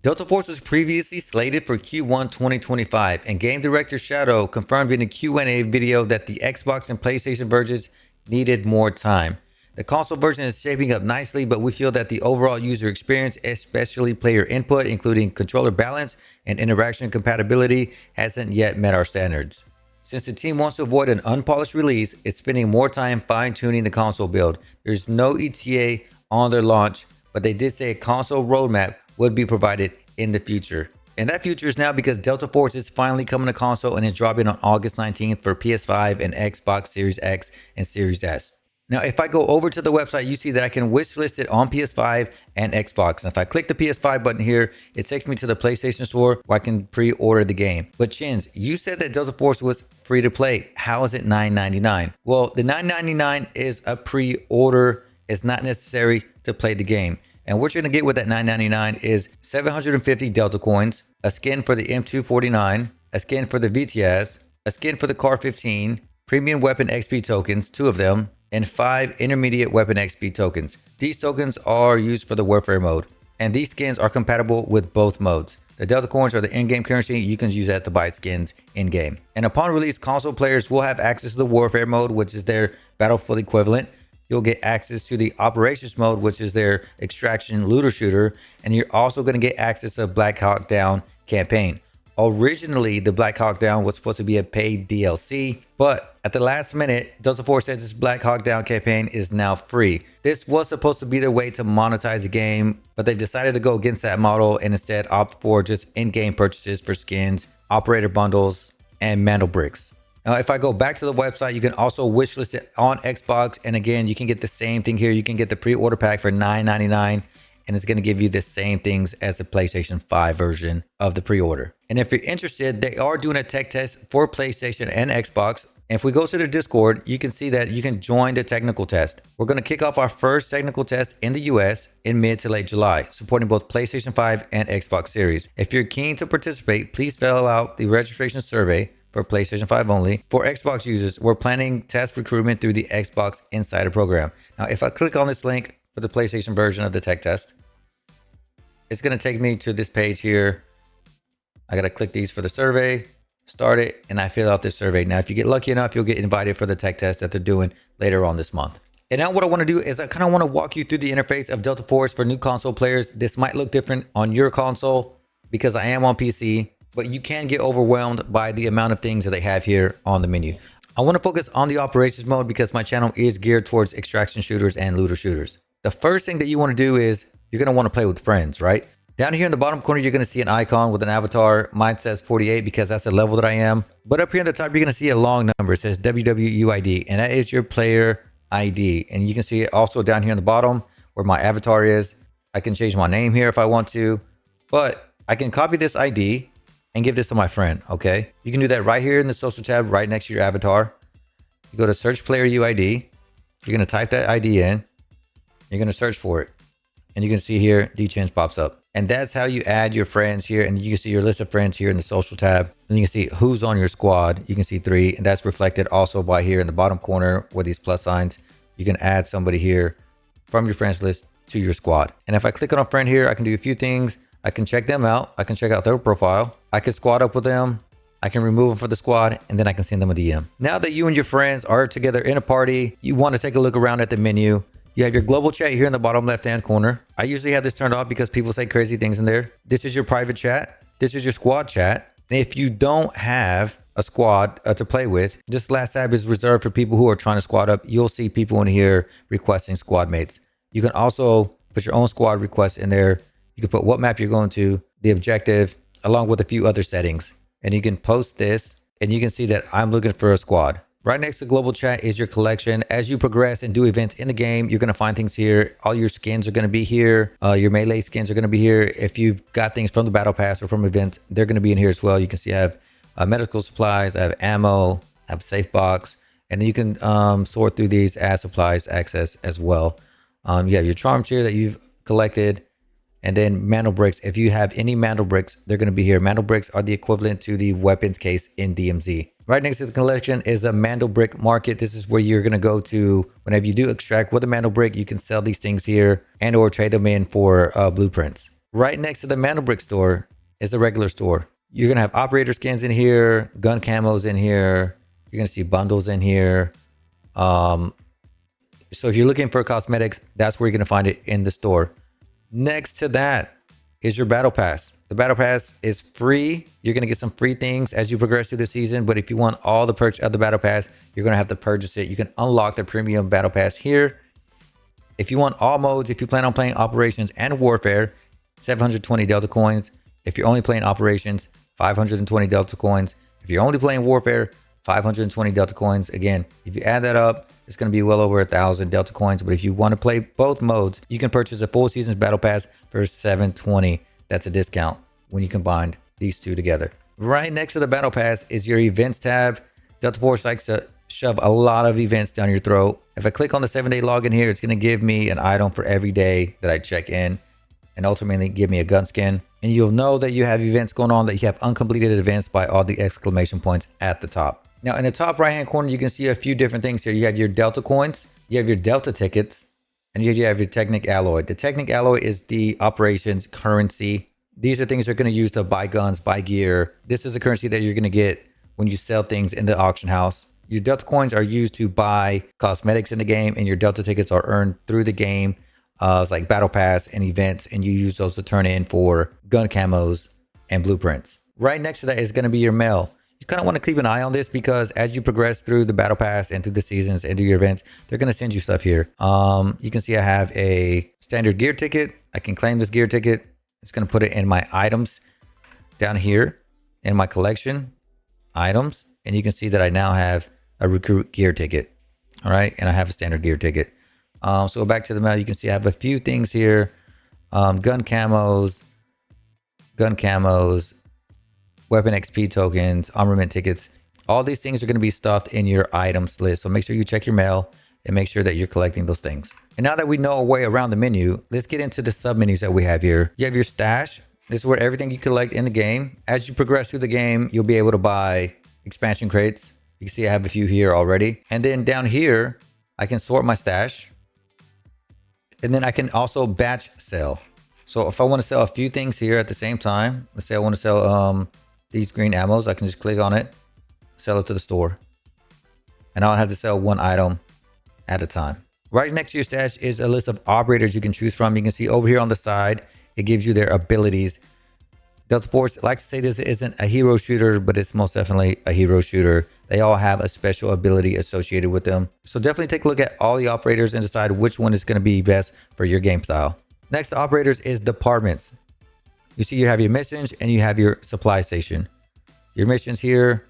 Delta Force was previously slated for Q1 2025, and Game Director Shadow confirmed in a Q&A video that the Xbox and PlayStation versions needed more time. The console version is shaping up nicely, but we feel that the overall user experience, especially player input, including controller balance and interaction compatibility, hasn't yet met our standards. Since the team wants to avoid an unpolished release, it's spending more time fine-tuning the console build. There's no ETA on their launch, but they did say a console roadmap would be provided in the future. And that future is now because Delta Force is finally coming to console and is dropping on August 19th for PS5 and Xbox Series X and Series S. Now, if I go over to the website, you see that I can wishlist it on PS5 and Xbox. And if I click the PS5 button here, it takes me to the PlayStation Store where I can pre-order the game. But Chins, you said that Delta Force was free to play. How is it $9.99? Well, the $9.99 is a pre-order. It's not necessary to play the game. And what you're going to get with that $9.99 is 750 Delta coins, a skin for the M249, a skin for the VTS, a skin for the Car 15, premium weapon XP tokens, 2 of them, and 5 intermediate weapon XP tokens. These tokens are used for the warfare mode, and these skins are compatible with both modes. The Delta coins are the in-game currency. You can use that to buy skins in-game. And upon release, console players will have access to the warfare mode, which is their Battlefield equivalent. You'll get access to the operations mode, which is their extraction looter shooter, and you're also going to get access to Black Hawk Down campaign. Originally, the Black Hawk Down was supposed to be a paid DLC, but at the last minute, Delta Force says this Black Hawk Down campaign is now free. This was supposed to be their way to monetize the game, but they've decided to go against that model and instead opt for just in-game purchases for skins, operator bundles, and Mandle bricks. Now, if I go back to the website, you can also wishlist it on Xbox. And again, you can get the same thing here. You can get the pre-order pack for $9.99, and it's going to give you the same things as the PlayStation 5 version of the pre-order. And if you're interested, they are doing a tech test for PlayStation and Xbox. And if we go to their Discord, you can see that you can join the technical test. We're going to kick off our first technical test in the US in mid to late July, supporting both PlayStation 5 and Xbox Series. If you're keen to participate, please fill out the registration survey for PlayStation 5 only. For Xbox users, we're planning test recruitment through the Xbox Insider program. Now, if I click on this link for the PlayStation version of the tech test, it's going to take me to this page here. I got to click these for the survey, start it, and I fill out this survey. Now, if you get lucky enough, you'll get invited for the tech test that they're doing later on this month. And now what I want to do is I kind of want to walk you through the interface of Delta Force for new console players. This might look different on your console because I am on PC, but you can get overwhelmed by the amount of things that they have here on the menu. I want to focus on the operations mode because my channel is geared towards extraction shooters and looter shooters. The first thing that you want to do is you're going to want to play with friends, right? Down here in the bottom corner, you're going to see an icon with an avatar. Mine says 48 because that's the level that I am. But up here in the top, you're going to see a long number. It says WWUID, and that is your player ID. And you can see it also down here in the bottom where my avatar is. I can change my name here if I want to, but I can copy this ID and give this to my friend, okay? You can do that right here in the social tab, right next to your avatar. You go to search player UID. You're gonna type that ID in. You're gonna search for it. And you can see here, DChins pops up. And that's how you add your friends here. And you can see your list of friends here in the social tab. And you can see who's on your squad. You can see 3, and that's reflected also by here in the bottom corner with these plus signs. You can add somebody here from your friends list to your squad. And if I click on a friend here, I can do a few things. I can check them out. I can check out their profile. I can squad up with them. I can remove them from the squad, and then I can send them a DM. Now that you and your friends are together in a party, you want to take a look around at the menu. You have your global chat here in the bottom left-hand corner. I usually have this turned off because people say crazy things in there. This is your private chat. This is your squad chat. And if you don't have a squad to play with, this last tab is reserved for people who are trying to squad up. You'll see people in here requesting squad mates. You can also put your own squad requests in there. You can put what map you're going to, the objective, along with a few other settings. And you can post this, and you can see that I'm looking for a squad. Right next to global chat is your collection. As you progress and do events in the game, you're going to find things here. All your skins are going to be here. Your melee skins are going to be here. If you've got things from the battle pass or from events, they're going to be in here as well. You can see I have medical supplies, I have ammo, I have safe box, and then you can sort through these as supplies access as well. You have your charms here that you've collected. And then Mandle bricks. If you have any Mandle bricks, they're going to be here. Mandle bricks are the equivalent to the weapons case in DMZ. Right next to the collection is a Mandle brick market. This is where you're going to go to whenever you do extract with a Mandle brick. You can sell these things here and or trade them in for blueprints. Right next to the Mandle store is the regular store. You're going to have operator skins in here, gun camos in here. You're going to see bundles in here. So if you're looking for cosmetics, that's where you're going to find it in the store. Next to that is your battle pass. The battle pass is free. You're going to get some free things as you progress through the season. But if you want all the perks of the battle pass, you're going to have to purchase it. You can unlock the premium battle pass here. If you want all modes, if you plan on playing operations and warfare, 720 Delta coins. If you're only playing operations, 520 Delta coins. If you're only playing warfare, 520 Delta coins. Again, if you add that up, it's going to be well over 1,000 Delta coins. But if you want to play both modes, you can purchase a full season's battle pass for 720. That's a discount when you combine these two together. Right next to the battle pass is your events tab. Delta Force likes to shove a lot of events down your throat. If I click on the 7-day login here, it's going to give me an item for every day that I check in, and ultimately give me a gun skin. And you'll know that you have events going on, that you have uncompleted events by all the exclamation points at the top. Now in the top right hand corner, you can see a few different things here. You have your Delta coins, you have your Delta tickets, and you have your Technic Alloy. The Technic Alloy is the operations currency. These are things you're going to use to buy guns, buy gear. This is the currency that you're going to get when you sell things in the auction house. Your Delta coins are used to buy cosmetics in the game, and your Delta tickets are earned through the game. It's like battle pass and events, and you use those to turn in for gun camos and blueprints. Right next to that is going to be your mail. You kind of want to keep an eye on this, because as you progress through the battle pass and through the seasons and do your events, they're going to send you stuff here. You can see I have a standard gear ticket. I can claim this gear ticket. It's going to put it in my items down here in my collection items. And you can see that I now have a recruit gear ticket. All right. And I have a standard gear ticket. So back to the mail, you can see I have a few things here. Gun camos, weapon XP tokens, armament tickets. All these things are going to be stuffed in your items list. So make sure you check your mail and make sure that you're collecting those things. And now that we know a way around the menu, let's get into the sub menus that we have here. You have your stash. This is where everything you collect in the game. As you progress through the game, you'll be able to buy expansion crates. You can see I have a few here already. And then down here, I can sort my stash. And then I can also batch sell. So if I want to sell a few things here at the same time, let's say I want to sell these green ammos, I can just click on it, sell it to the store. And I don't have to sell one item at a time. Right next to your stash is a list of operators you can choose from. You can see over here on the side, it gives you their abilities. Delta Force likes to say this isn't a hero shooter, but it's most definitely a hero shooter. They all have a special ability associated with them. So definitely take a look at all the operators and decide which one is going to be best for your game style. Next to operators is departments. You see you have your missions and you have your supply station. Your missions here,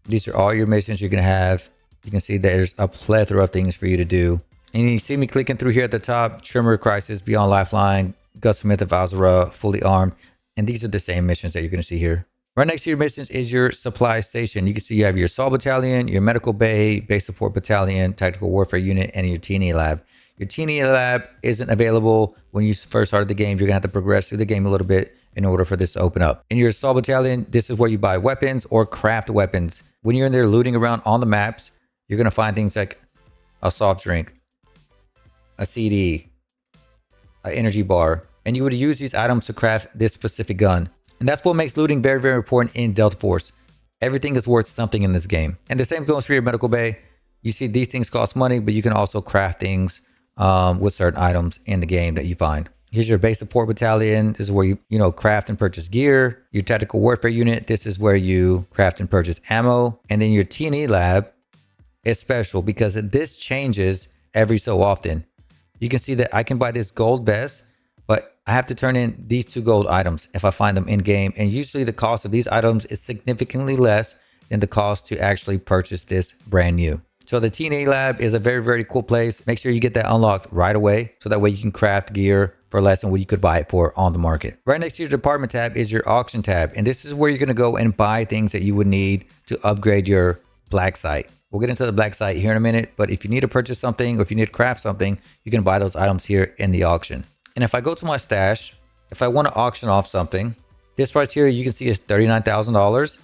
these are all your missions you're going to have. You can see there's a plethora of things for you to do. And you see me clicking through here at the top, Trimmer, Crisis, Beyond Lifeline, Gunsmith of Azura, Fully Armed. And these are the same missions that you're going to see here. Right next to your missions is your supply station. You can see you have your Assault Battalion, your Medical Bay, Base Support Battalion, Tactical Warfare Unit, and your T&E Lab. Your T&E Lab isn't available when you first started the game. You're going to have to progress through the game a little bit in order for this to open up. In your Assault Battalion, this is where you buy weapons or craft weapons. When you're in there looting around on the maps, you're going to find things like a soft drink, a CD, an energy bar, and you would use these items to craft this specific gun. And that's what makes looting very, very important in Delta Force. Everything is worth something in this game. And the same goes for your Medical Bay. You see these things cost money, but you can also craft things with certain items in the game that you find. Here's your Base Support Battalion. This is where you craft and purchase gear. Your Tactical Warfare Unit. This is where you craft and purchase ammo. And then your T&E Lab is special because this changes every so often. You can see that I can buy this gold vest, but I have to turn in these 2 gold items if I find them in game. And usually the cost of these items is significantly less than the cost to actually purchase this brand new. So the T&E Lab is a very, very cool place. Make sure you get that unlocked right away. So that way you can craft gear for less than what you could buy it for on the market. Right next to your department tab is your auction tab. And this is where you're going to go and buy things that you would need to upgrade your black site. We'll get into the black site here in a minute. But if you need to purchase something or if you need to craft something, you can buy those items here in the auction. And if I go to my stash, if I want to auction off something, this price here you can see is $39,000.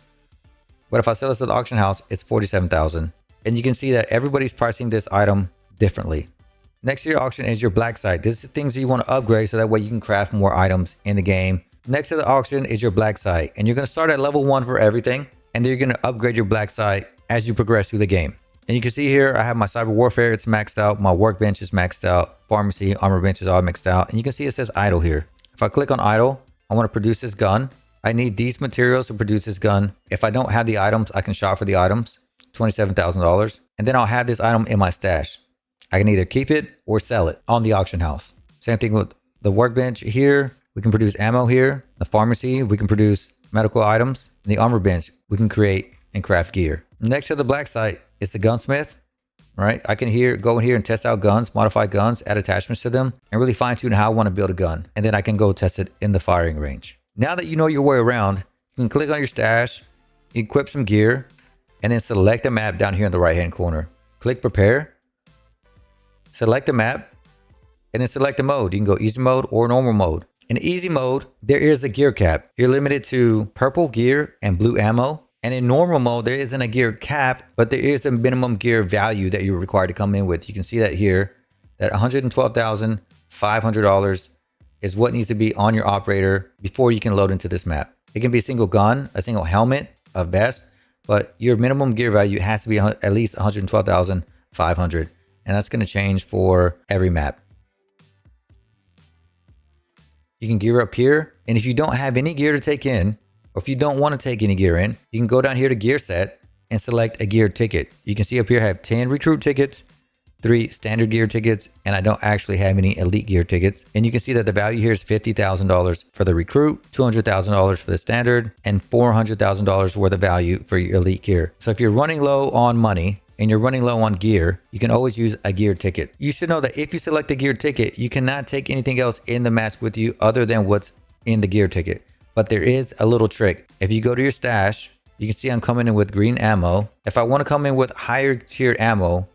But if I sell this at the auction house, it's $47,000. And you can see that everybody's pricing this item differently. Next to your auction is your black site. This is the things that you want to upgrade so that way you can craft more items in the game. Next to the auction is your black site, and you're going to start at level 1 for everything, and then you're going to upgrade your black site as you progress through the game. And you can see here I have my cyber warfare, it's maxed out, my workbench is maxed out, pharmacy, armor bench is all maxed out, and you can see it says idle here. If I click on idle, I want to produce this gun. I need these materials to produce this gun. If I don't have the items, I can shop for the items, $27,000, and then I'll have this item in my stash. I can either keep it or sell it on the auction house. Same thing with the workbench here. We can produce ammo here. The pharmacy, we can produce medical items. And the armor bench, we can create and craft gear. Next to the black site is the gunsmith, right? I can go in here and test out guns, modify guns, add attachments to them, and really fine tune how I want to build a gun. And then I can go test it in the firing range. Now that you know your way around, you can click on your stash, equip some gear, and then select the map down here in the right hand corner. Click prepare. Select the map and then select the mode. You can go easy mode or normal mode. In easy mode, there is a gear cap. You're limited to purple gear and blue ammo. And in normal mode, there isn't a gear cap, but there is a minimum gear value that you're required to come in with. You can see that here, that $112,500 is what needs to be on your operator before you can load into this map. It can be a single gun, a single helmet, a vest, but your minimum gear value has to be at least $112,500. And that's going to change for every map. You can gear up here. And if you don't have any gear to take in, or if you don't want to take any gear in, you can go down here to gear set and select a gear ticket. You can see up here I have 10 recruit tickets, 3 standard gear tickets, and I don't actually have any elite gear tickets. And you can see that the value here is $50,000 for the recruit, $200,000 for the standard, and $400,000 worth of value for your elite gear. So if you're running low on money, and you're running low on gear, you can always use a gear ticket. You should know that if you select a gear ticket, you cannot take anything else in the match with you other than what's in the gear ticket. But there is a little trick. If you go to your stash, you can see I'm coming in with green ammo. If I want to come in with higher tiered ammo,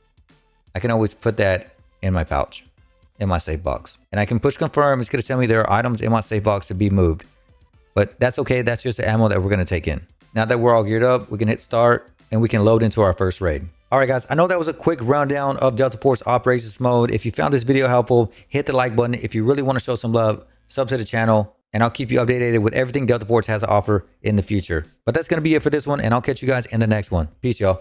I can always put that in my pouch, in my safe box. And I can push confirm. It's going to tell me there are items in my safe box to be moved. But that's okay. That's just the ammo that we're going to take in. Now that we're all geared up, we can hit start and we can load into our first raid. All right, guys, I know that was a quick rundown of Delta Force Operations Mode. If you found this video helpful, hit the like button. If you really want to show some love, sub to the channel, and I'll keep you updated with everything Delta Force has to offer in the future. But that's going to be it for this one, and I'll catch you guys in the next one. Peace, y'all.